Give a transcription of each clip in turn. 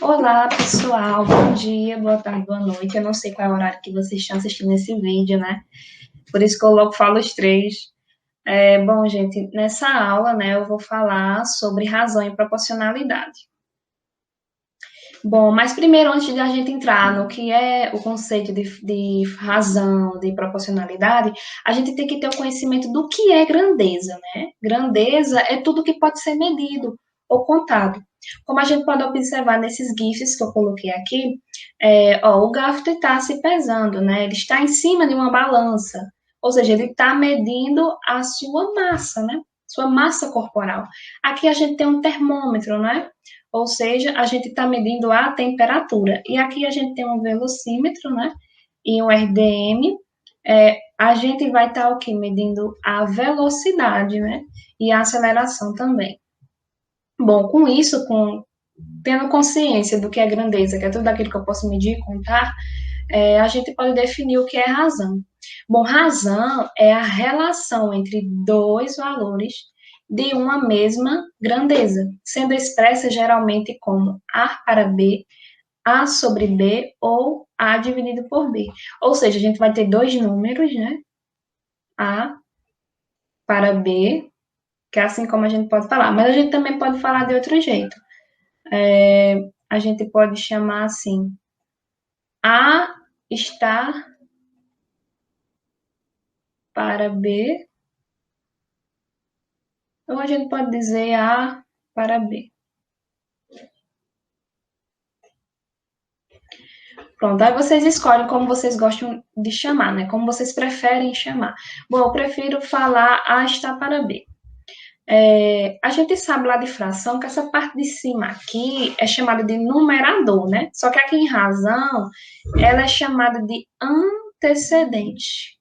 Olá, pessoal. Bom dia, boa tarde, boa noite. Eu não sei qual é o horário que vocês estão assistindo esse vídeo, né? Por isso que eu logo falo os três. Bom, gente, nessa aula, né, eu vou falar sobre razão e proporcionalidade. Bom, mas primeiro, antes de a gente entrar no que é o conceito de razão, de proporcionalidade, a gente tem que ter o conhecimento do que é grandeza, né? Grandeza é tudo que pode ser medido ou contado. Como a gente pode observar nesses GIFs que eu coloquei aqui, o gato está se pesando, né? Ele está em cima de uma balança, ou seja, ele está medindo a sua massa, né? Sua massa corporal. Aqui a gente tem um termômetro, né? Ou seja, a gente está medindo a temperatura. E aqui a gente tem um velocímetro, né? E um RDM. A gente vai estar o quê? Medindo a velocidade, né? E a aceleração também. Bom, com isso, tendo consciência do que é grandeza, que é tudo aquilo que eu posso medir e contar, a gente pode definir o que é razão. Bom, razão é a relação entre dois valores de uma mesma grandeza, sendo expressa geralmente como A para B, A sobre B ou A dividido por B. Ou seja, a gente vai ter dois números, né? A para B, que é assim como a gente pode falar, mas a gente também pode falar de outro jeito. A gente pode chamar assim: A está para B, ou a gente pode dizer A para B. Pronto, aí vocês escolhem como vocês gostam de chamar, né? Como vocês preferem chamar. Bom, eu prefiro falar A está para B. A gente sabe lá de fração que essa parte de cima aqui é chamada de numerador, né? Só que aqui em razão, ela é chamada de antecedente.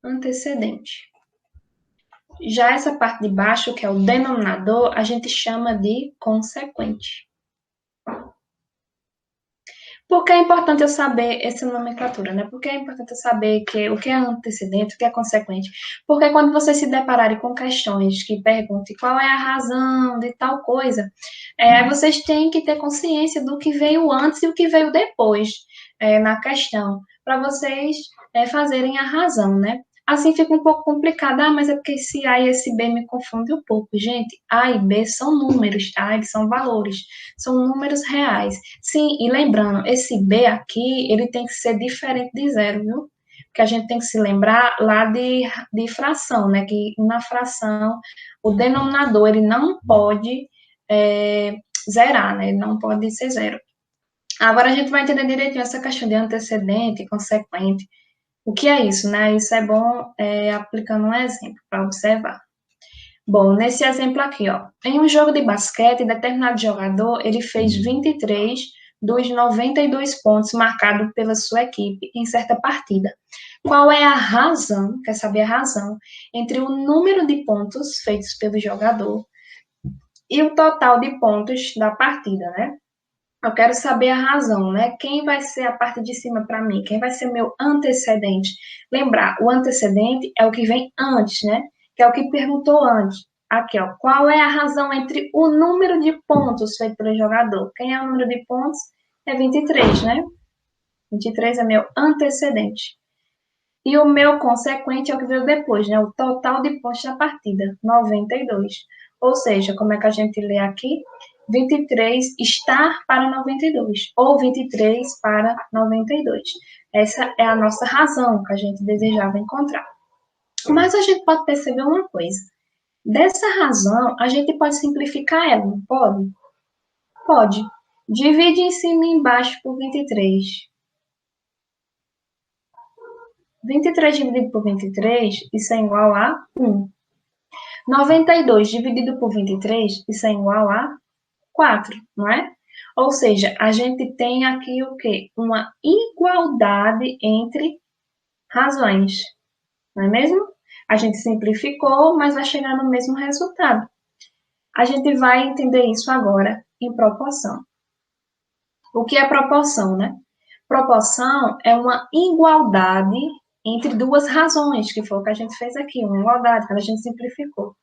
Antecedente. Já essa parte de baixo, que é o denominador, a gente chama de consequente. Por que é importante eu saber essa nomenclatura, né? Por que é importante eu saber o que é antecedente, o que é consequente? Porque quando vocês se depararem com questões que perguntem qual é a razão de tal coisa, vocês têm que ter consciência do que veio antes e o que veio depois na questão, para vocês fazerem a razão, né? Assim fica um pouco complicado, mas é porque esse A e esse B me confundem um pouco. Gente, A e B são números, tá? Eles são valores, são números reais. Sim, e lembrando, esse B aqui, ele tem que ser diferente de zero, viu? Porque a gente tem que se lembrar lá de fração, né? Que na fração, o denominador, ele não pode zerar, né? Ele não pode ser zero. Agora a gente vai entender direitinho essa questão de antecedente e consequente. O que é isso, né? Isso é bom aplicando um exemplo para observar. Bom, nesse exemplo aqui, ó, em um jogo de basquete, determinado jogador, ele fez 23 dos 92 pontos marcados pela sua equipe em certa partida. Qual é a razão, quer saber a razão, entre o número de pontos feitos pelo jogador e o total de pontos da partida, né? Eu quero saber a razão, né? Quem vai ser a parte de cima para mim? Quem vai ser meu antecedente? Lembrar, o antecedente é o que vem antes, né? Que é o que perguntou antes. Aqui, ó. Qual é a razão entre o número de pontos feito pelo jogador? Quem é o número de pontos? É 23, né? 23 é meu antecedente. E o meu consequente é o que veio depois, né? O total de pontos da partida, 92. Ou seja, como é que a gente lê aqui? 23 estar para 92, ou 23 para 92. Essa é a nossa razão que a gente desejava encontrar. Mas a gente pode perceber uma coisa. Dessa razão, a gente pode simplificar ela, não pode? Pode. Divide em cima e embaixo por 23. 23 dividido por 23, isso é igual a 1. 92 dividido por 23, isso é igual a 4, não é? Ou seja, a gente tem aqui o quê? Uma igualdade entre razões, não é mesmo? A gente simplificou, mas vai chegar no mesmo resultado. A gente vai entender isso agora em proporção. O que é proporção, né? Proporção é uma igualdade entre duas razões, que foi o que a gente fez aqui, uma igualdade, quando a gente simplificou.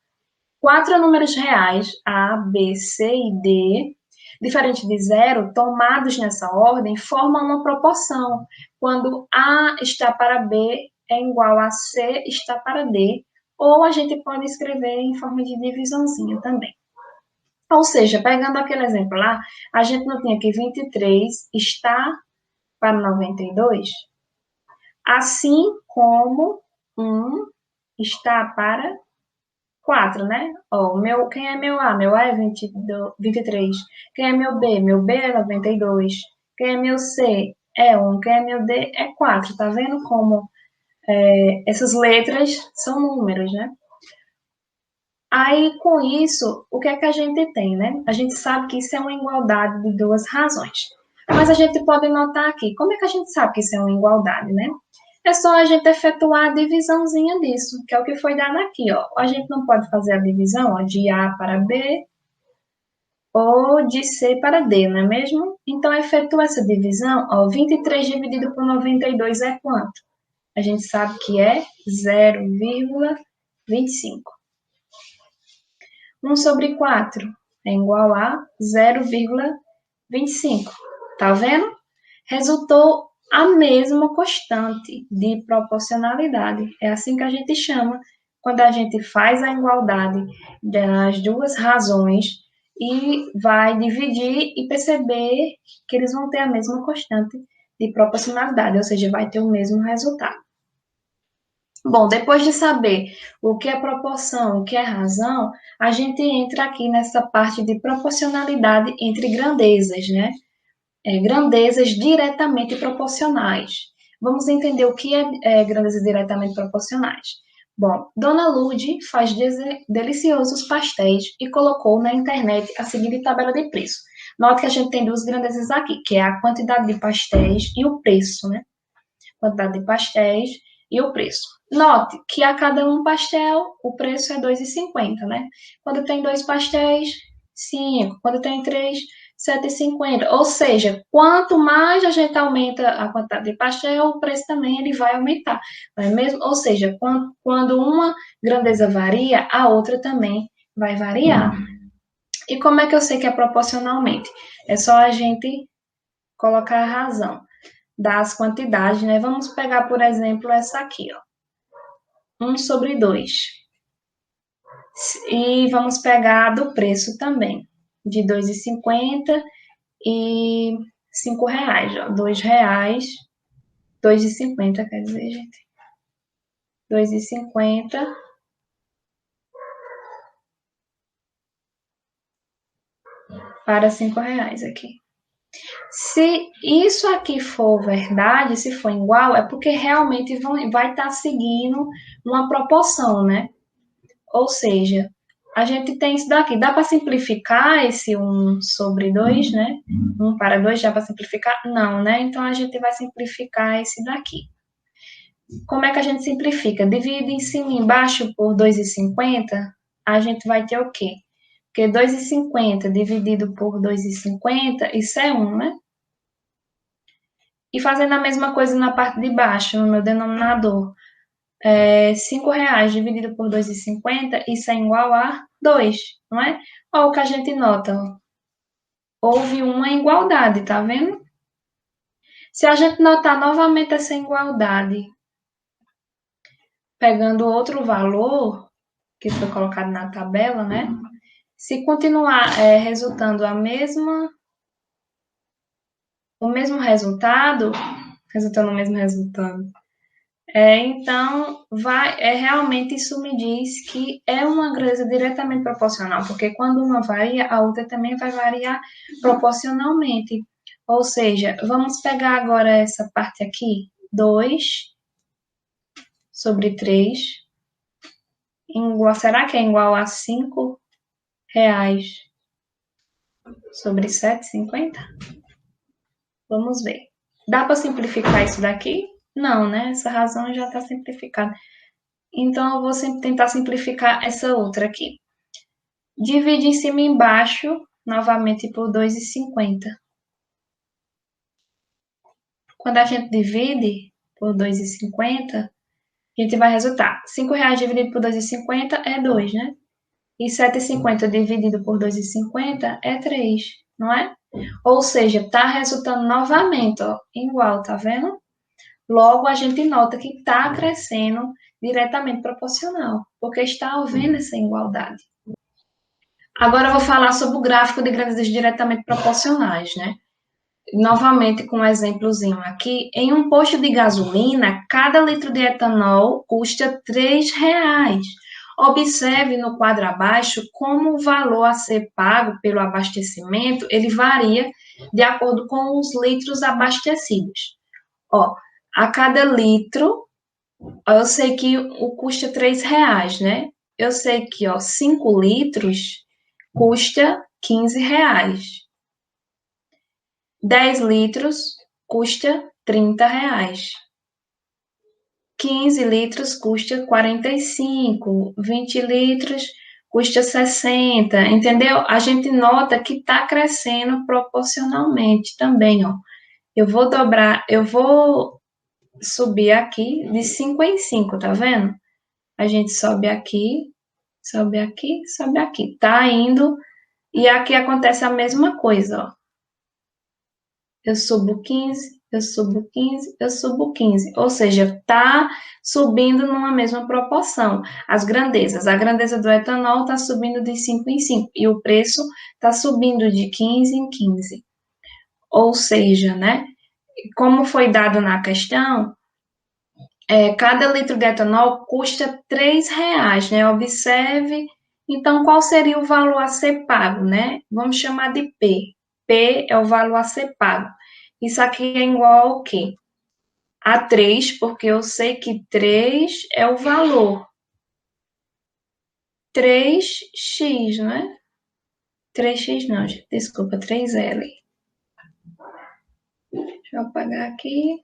4 números reais, A, B, C e D, diferente de zero, tomados nessa ordem, formam uma proporção, quando A está para B é igual a C está para D, ou a gente pode escrever em forma de divisãozinha também. Ou seja, pegando aquele exemplo lá, a gente não tinha que 23 está para 92, assim como 1 está para 4, né? Ó, quem é meu A? Meu A é 23. Quem é meu B? Meu B é 92. Quem é meu C? É 1. Quem é meu D? É 4. Tá vendo como essas letras são números, né? Aí, com isso, o que é que a gente tem, né? A gente sabe que isso é uma igualdade de duas razões. Mas a gente pode notar aqui, como é que a gente sabe que isso é uma igualdade, né? É só a gente efetuar a divisãozinha disso, que é o que foi dado aqui, ó. A gente não pode fazer a divisão, ó, de A para B ou de C para D, não é mesmo? Então, efetua essa divisão, ó, 23 dividido por 92 é quanto? A gente sabe que é 0,25. 1 sobre 4 é igual a 0,25. Tá vendo? Resultou a mesma constante de proporcionalidade. É assim que a gente chama quando a gente faz a igualdade das duas razões e vai dividir e perceber que eles vão ter a mesma constante de proporcionalidade, ou seja, vai ter o mesmo resultado. Bom, depois de saber o que é proporção, o que é razão, a gente entra aqui nessa parte de proporcionalidade entre grandezas, né? Grandezas diretamente proporcionais. Vamos entender o que é grandezas diretamente proporcionais. Bom, Dona Lude faz deliciosos pastéis e colocou na internet a seguinte tabela de preço. Note que a gente tem duas grandezas aqui, que é a quantidade de pastéis e o preço, né? Quantidade de pastéis e o preço. Note que a cada um pastel o preço é 2,50, né? Quando tem 2 pastéis, 5. Quando tem 3, 7,50. Ou seja, quanto mais a gente aumenta a quantidade de pastel, o preço também ele vai aumentar, não é mesmo? Ou seja, quando uma grandeza varia, a outra também vai variar. E como é que eu sei que é proporcionalmente? É só a gente colocar a razão das quantidades, né? Vamos pegar, por exemplo, essa aqui, ó. 1 sobre 2. E vamos pegar do preço também, de 2,50 e 5 reais, ó. 2 reais, 2,50, quer dizer, gente. 2,50 para 5 reais aqui. Se isso aqui for verdade, se for igual, é porque realmente vai estar seguindo uma proporção, né? Ou seja, a gente tem isso daqui. Dá para simplificar esse 1 sobre 2, né? 1 para 2 dá para simplificar? Não, né? Então, a gente vai simplificar esse daqui. Como é que a gente simplifica? Divide em cima e embaixo por 2,50, a gente vai ter o quê? Porque 2,50 dividido por 2,50, isso é 1, né? E fazendo a mesma coisa na parte de baixo, no meu denominador. 5 reais dividido por 2,50, isso é igual a 2, não é? Olha o que a gente nota. Houve uma igualdade, tá vendo? Se a gente notar novamente essa igualdade, pegando outro valor, que foi colocado na tabela, né? Se continuar resultando o mesmo resultado, resultando o mesmo resultado, então, realmente isso me diz que é uma grandeza diretamente proporcional, porque quando uma varia, a outra também vai variar proporcionalmente. Ou seja, vamos pegar agora essa parte aqui, 2 sobre 3, será que é igual a 5 reais sobre 7,50? Vamos ver. Dá para simplificar isso daqui? Não, né? Essa razão já está simplificada. Então, eu vou tentar simplificar essa outra aqui. Divide em cima e embaixo, novamente por 2,50. Quando a gente divide por 2,50, a gente vai resultar. 5 reais dividido por 2,50 é 2, né? E 7,50 dividido por 2,50 é 3, não é? Ou seja, está resultando novamente, ó, igual, tá vendo? Logo, a gente nota que está crescendo diretamente proporcional, porque está havendo essa igualdade. Agora eu vou falar sobre o gráfico de grandezas diretamente proporcionais, né? Novamente com um exemplozinho aqui, em um posto de gasolina, cada litro de etanol custa R$ 3. Observe no quadro abaixo como o valor a ser pago pelo abastecimento, ele varia de acordo com os litros abastecidos. Ó, a cada litro, eu sei que o custa R$ 3, né? Eu sei que, ó, 5 litros custa R$ 15. 10 litros custa R$ 30. 15 litros custa 45. 20 litros custa 60. Entendeu? A gente nota que está crescendo proporcionalmente também, ó. Eu vou subir aqui de 5 em 5, tá vendo? A gente sobe aqui, sobe aqui, sobe aqui. Tá indo, e aqui acontece a mesma coisa, ó. Eu subo 15, eu subo 15, eu subo 15. Ou seja, está subindo numa mesma proporção. As grandezas. A grandeza do etanol está subindo de 5 em 5 e o preço está subindo de 15 em 15. Ou seja, né? Como foi dado na questão, cada litro de etanol custa R$ 3, né? Observe. Então, qual seria o valor a ser pago, né? Vamos chamar de P. P é o valor a ser pago. Isso aqui é igual ao quê? A 3, porque eu sei que 3 é o valor. 3x, né? 3x não, gente, desculpa, 3L. Deixa eu apagar aqui.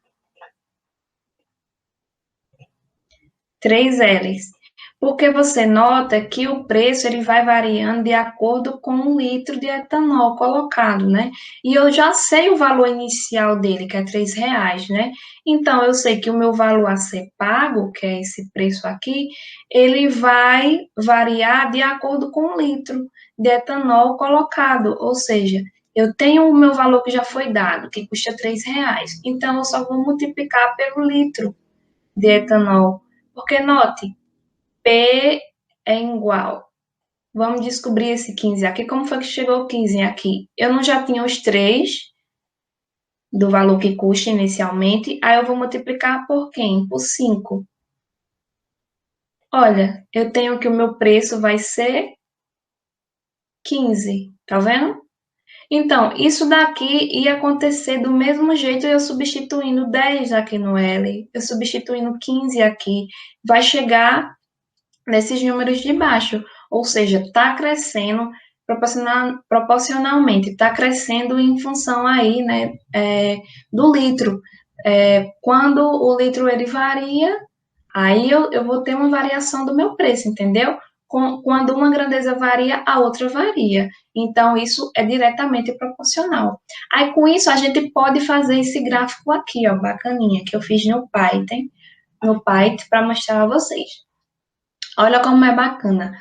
3Ls. Porque você nota que o preço ele vai variando de acordo com o litro de etanol colocado, né? E eu já sei o valor inicial dele, que é R$ 3, né? Então, eu sei que o meu valor a ser pago, que é esse preço aqui, ele vai variar de acordo com o litro de etanol colocado. Ou seja, eu tenho o meu valor que já foi dado, que custa R$ 3. Então, eu só vou multiplicar pelo litro de etanol. Porque note, P é igual. Vamos descobrir esse 15 aqui. Como foi que chegou o 15 aqui? Eu não já tinha os 3 do valor que custa inicialmente. Aí eu vou multiplicar por quem? Por 5. Olha, eu tenho que o meu preço vai ser 15. Tá vendo? Então, isso daqui ia acontecer do mesmo jeito eu substituindo 10 aqui no L, eu substituindo 15 aqui. Vai chegar nesses números de baixo, ou seja, está crescendo proporcionalmente, está crescendo em função aí, né, do litro. Quando o litro ele varia, aí eu vou ter uma variação do meu preço, entendeu? Quando uma grandeza varia, a outra varia. Então, isso é diretamente proporcional. Aí, com isso, a gente pode fazer esse gráfico aqui, ó, bacaninha, que eu fiz no Python para mostrar a vocês. Olha como é bacana.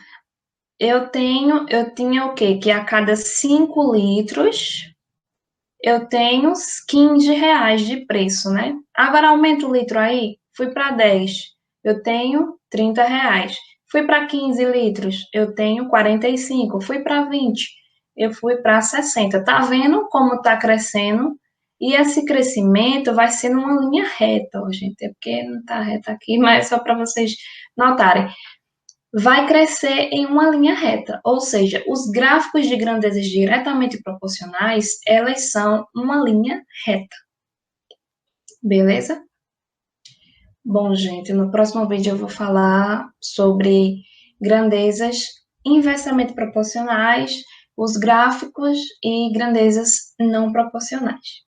Eu tinha o quê? Que a cada 5 litros eu tenho R$ 15 de preço, né? Agora aumenta o litro aí, fui para 10, eu tenho R$ 30. Fui para 15 litros, eu tenho 45. Fui para 20, eu fui para 60. Tá vendo como tá crescendo? E esse crescimento vai ser numa linha reta, ó, gente. É porque não tá reta aqui, mas é só para vocês notarem, vai crescer em uma linha reta, ou seja, os gráficos de grandezas diretamente proporcionais, elas são uma linha reta, beleza? Bom, gente, no próximo vídeo eu vou falar sobre grandezas inversamente proporcionais, os gráficos e grandezas não proporcionais.